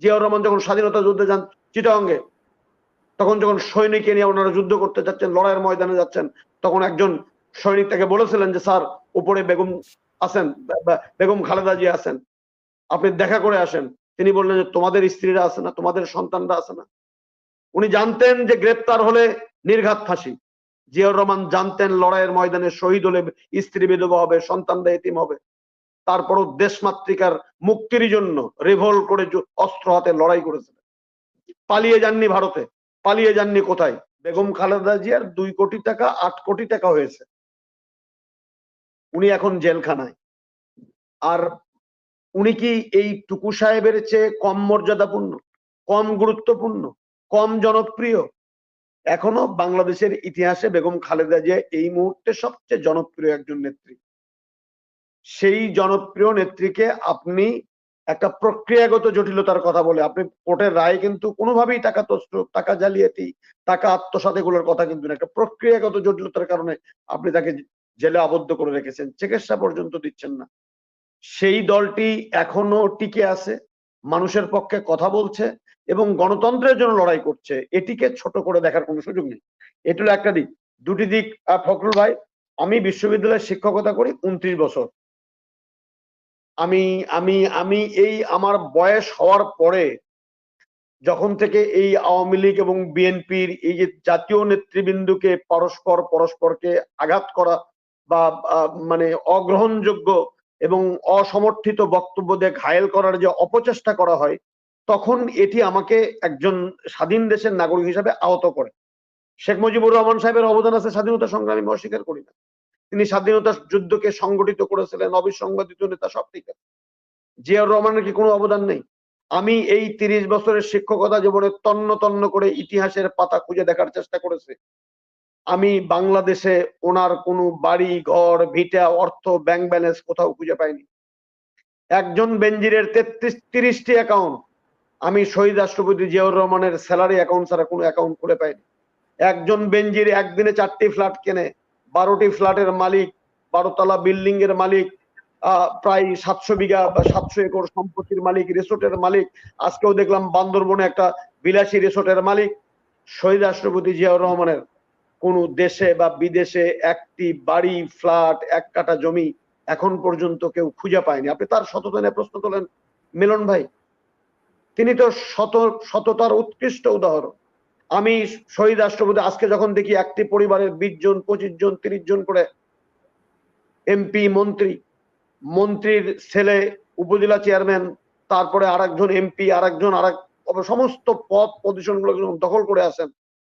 জিয়াউর রহমান যখন স্বাধীনতা যুদ্ধে যান চিটাগংয়ে, তখন যখন সৈনিক নিয়ে ওনারা যুদ্ধ করতে যাচ্ছেন, লড়াইয়ের ময়দানে যাচ্ছেন, তখন একজন সৈনিক তাকে বলেছিলেন যে স্যার উপরে বেগম আছেন, বেগম খালেদা জিয়া আছেন, আপনি দেখা করে আসেন। তিনি বললেন যে তোমাদের স্ত্রীরা আছে না, তোমাদের সন্তানরা আছে না। উনি জানতেন যে গ্রেপ্তার হলে নির্ঘাত ফাঁসি। জিয়াউর রহমান জানতেন লড়াইয়ের ময়দানে শহীদ হলে স্ত্রী বিধবা হবে, সন্তানরা এতিম হবে। তারপরও দেশমাতৃকার মুক্তির জন্য রিভল্ট করে অস্ত্র হাতে লড়াই করেছিলেন। পালিয়ে যাননি ভারতে, পালিয়ে যাননি কোথায়। বেগম খালেদা জিয়ার 2 কোটি টাকা 8 কোটি টাকা হয়েছে, উনি এখন জেলখানায়। আর উনি কি এই টুকু সাহেবের চেয়ে কম মর্যাদাপূর্ণ, কম গুরুত্বপূর্ণ, কম জনপ্রিয়? এখনো বাংলাদেশের ইতিহাসে বেগম খালেদা জিয়া এই মুহূর্তে সবচেয়ে জনপ্রিয় একজন নেত্রী। সেই জনপ্রিয় নেত্রীকে আপনি একটা প্রক্রিয়াগত জটিলতার কথা বলে, আপনি কোর্টের রায় কিন্তু কোনোভাবেই টাকা তছরূপ, টাকা জালিয়াতি, টাকা আত্মসাৎ এগুলোর কথা কিন্তু না, একটা প্রক্রিয়াগত জটিলতার কারণে আপনি তাকে জেলে আবদ্ধ করে রেখেছেন, চিকিৎসা পর্যন্ত দিচ্ছেন না। সেই দলটি এখনো টিকে আছে, মানুষের পক্ষে কথা বলছে এবং গণতন্ত্রের জন্য লড়াই করছে। এটিকে ছোট করে দেখার কোনো সুযোগ নেই। এটা হলো একটা দিক। দুটি দিক, ফখরুল ভাই, আমি বিশ্ববিদ্যালয়ে শিক্ষকতা করি 29 বছর। আমি আমি আমি এই আমার বয়স হওয়ার পরে যখন থেকে এই আওয়ামী লীগ এবং বিএনপির এই যে জাতীয় নেতৃবৃন্দকে পরস্পরকে আঘাত করা বা মানে অগ্রহণযোগ্য এবং অসমর্থিত বক্তব্য দিয়ে ঘায়েল করার যে অপচেষ্টা করা হয়, তখন এটি আমাকে একজন স্বাধীন দেশের নাগরিক হিসাবে আহত করে। শেখ মুজিবুর রহমান সাহেবের অবদান আছে স্বাধীনতা সংগ্রামে, আমি অস্বীকার করি না। তিনি স্বাধীনতা যুদ্ধকে সংগঠিত করেছিলেন, অবিসংবাদিত নেতা, সব ঠিক আছে। জিয়াউর রহমানের কি কোনো অবদান নেই? আমি এই 30 বছরের শিক্ষকতা জীবনে তন্ন তন্ন করে ইতিহাসের পাতা খুঁজে দেখার চেষ্টা করেছি। আমি বাংলাদেশে ওনার কোনো বাড়ি ঘর ভিটা অর্থ ব্যাংক ব্যালেন্স কোথাও খুঁজে পাইনি। একজন বেনজিরের 30টি অ্যাকাউন্ট, আমি শহীদ রাষ্ট্রপতি জিয়াউর রহমানের স্যালারি অ্যাকাউন্ট ছাড়া কোনো অ্যাকাউন্ট খুলে পাইনি। একজন বেনজির একদিনে 4টি ফ্ল্যাট কেনে, 12টি ফ্ল্যাটের মালিক, 12 তলা বিল্ডিং এর মালিক, প্রায় 700 বিঘা বা 700 একর সম্পত্তির মালিক, রিসোর্টের মালিক। আজকেও দেখলাম বান্দরবনে একটা বিলাসী রিসোর্টের মালিক। শহীদ রাষ্ট্রপতি জিয়াউর রহমানের কোন দেশে বা বিদেশে একটি বাড়ি, ফ্ল্যাট, 1 কাঠা জমি এখন পর্যন্ত কেউ খুঁজে পায়নি। আপনি তার সততা নিয়ে প্রশ্ন তোলেন মিলন ভাই, তিনি তো সততার উৎকৃষ্ট উদাহরণ। আমি শহীদ রাষ্ট্রপতি আজকে যখন দেখি একটি পরিবারের 20 জন, 25 জন, 30 জন করে এমপি, মন্ত্রীর ছেলে উপজেলা চেয়ারম্যান, তারপরে আরেকজন এমপি, আরেকজন সমস্ত পদ পজিশন গুলো দখল করে আছেন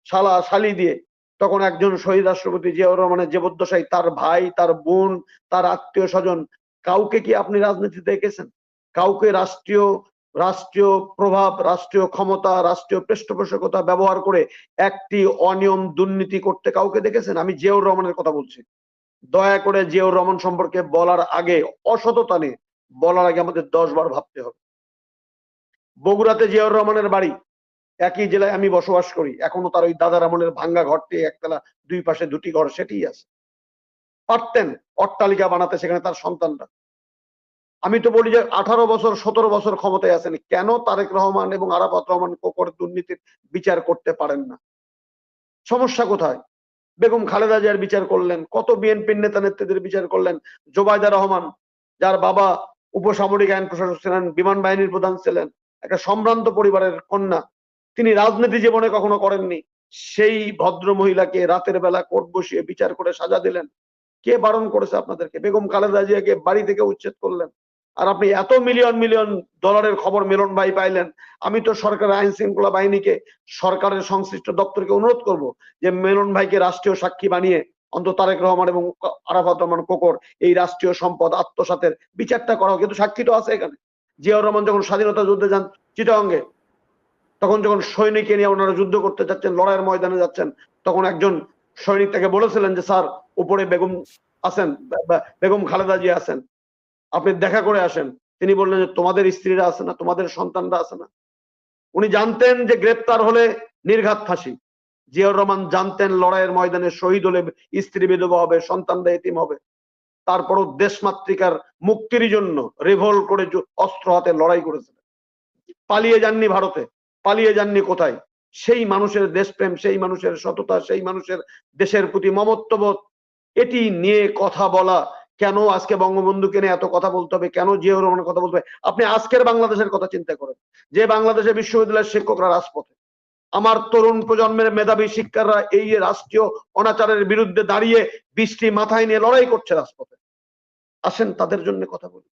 শালা শালি দিয়ে, তখন একজন শহীদ রাষ্ট্রপতি জিয়াউর রহমানের জীবদ্দশায় তার ভাই, তার বোন, তার আত্মীয় স্বজন, কাউকে কি আপনি রাজনীতিতে দেখেছেন? কাউকে রাষ্ট্রীয় প্রভাব, রাষ্ট্রীয় ক্ষমতা, রাষ্ট্রীয় পৃষ্ঠপোষকতা ব্যবহার করে একটি অনিয়ম দুর্নীতি করতে কাউকে দেখেছেন? আমি জিয়াউর রহমানের কথা বলছি। দয়া করে জিয়াউর রহমান সম্পর্কে বলার আগে, অসততা নিয়ে বলার আগে আমাদের 10 বার ভাবতে হবে। বগুড়াতে জিয়াউর রহমানের বাড়ি, একই জেলায় আমি বসবাস করি, এখনো তার ওই দাদার আমলের ভাঙ্গা ঘরটি, একতলা, 2 পাশে 2টি ঘর, সেটিই আছে। পারতেন অট্টালিকা বানাতে সেখানে তার সন্তানরা। আমি তো বলি যে 18 বছর 17 বছর ক্ষমতায় আছেন, কেন তারেক রহমান এবং আরাফাত রহমান কোকর দুর্নীতির বিচার করতে পারেন না? সমস্যা কোথায়? বেগম খালেদা জিয়ার বিচার করলেন, কত বিএনপির নেতা নেত্রীদের বিচার করলেন। জোবাইদা রহমান, যার বাবা উপসামরিক আইন প্রশাসক ছিলেন, বিমান বাহিনীর প্রধান ছিলেন, একটা সম্ভ্রান্ত পরিবারের কন্যা, তিনি রাজনীতি জীবনে কখনো করেননি। সেই ভদ্র মহিলাকে রাতের বেলা কোর্ট বসিয়ে বিচার করে সাজা দিলেন। কে বারণ করেছে আপনাদেরকে? বেগম খালেদা জিয়াকে বাড়ি থেকে উচ্ছেদ করলেন। আর আপনি এত মিলিয়ন মিলিয়ন ডলারের খবর মিলন ভাই পাইলেন। আমি তো সরকারের আইন শৃঙ্খলা বাহিনীকে, সরকারের সংশ্লিষ্ট দপ্তরকে অনুরোধ করব যে মিলন ভাইকে রাষ্ট্রীয় সাক্ষী বানিয়ে অন্তত তারেক রহমান এবং আরাফাত রহমান কোকর এই রাষ্ট্রীয় সম্পদ আত্মসাতের বিচারটা করা হোক। কিন্তু সাক্ষী তো আছে এখানে। জিয়াউর রহমান যখন স্বাধীনতা যুদ্ধে যান চিটাগংয়ে, তখন যখন সৈনিক নিয়ে ওনারা যুদ্ধ করতে যাচ্ছেন, লড়াইয়ের ময়দানে যাচ্ছেন, তখন একজন সৈনিক তাকে বলেছিলেন যে স্যার উপরে বেগম আছেন, বেগম খালেদা জিয়া আছেন, আপনি দেখা করে আসেন। তিনি বললেন যে তোমাদের স্ত্রীরা আছে না, তোমাদের সন্তানরা আছে না। উনি জানতেন যে গ্রেপ্তার হলে নির্ঘাত ফাঁসি। জিয়াউর রহমান জানতেন লড়াইয়ের ময়দানে শহীদ হলে স্ত্রী বিধবা হবে, সন্তানরা এতিম হবে। তারপরও দেশমাতৃকার মুক্তির জন্য রিভল্ট করে অস্ত্র হাতে লড়াই করেছিলেন। পালিয়ে যাননি ভারতে, পালিয়ে যাননি কোথায়। সেই মানুষের দেশপ্রেম, সেই মানুষের সততা, সেই মানুষের দেশের প্রতি মমত্ববোধ, এটি নিয়ে কথা বলা। কেন আজকে বঙ্গবন্ধুকে নিয়ে এত কথা বলতে হবে, কেন জিয়াউর রহমানের কথা বলতে হবে? আপনি আজকের বাংলাদেশের কথা চিন্তা করেন, যে বাংলাদেশের বিশ্ববিদ্যালয়ের শিক্ষকরা রাজপথে, আমার তরুণ প্রজন্মের মেধাবী শিক্ষাররা এই রাষ্ট্রীয় অনাচারের বিরুদ্ধে দাঁড়িয়ে বৃষ্টি মাথায় নিয়ে লড়াই করছে রাজপথে। আসেন তাদের জন্য কথা বলি।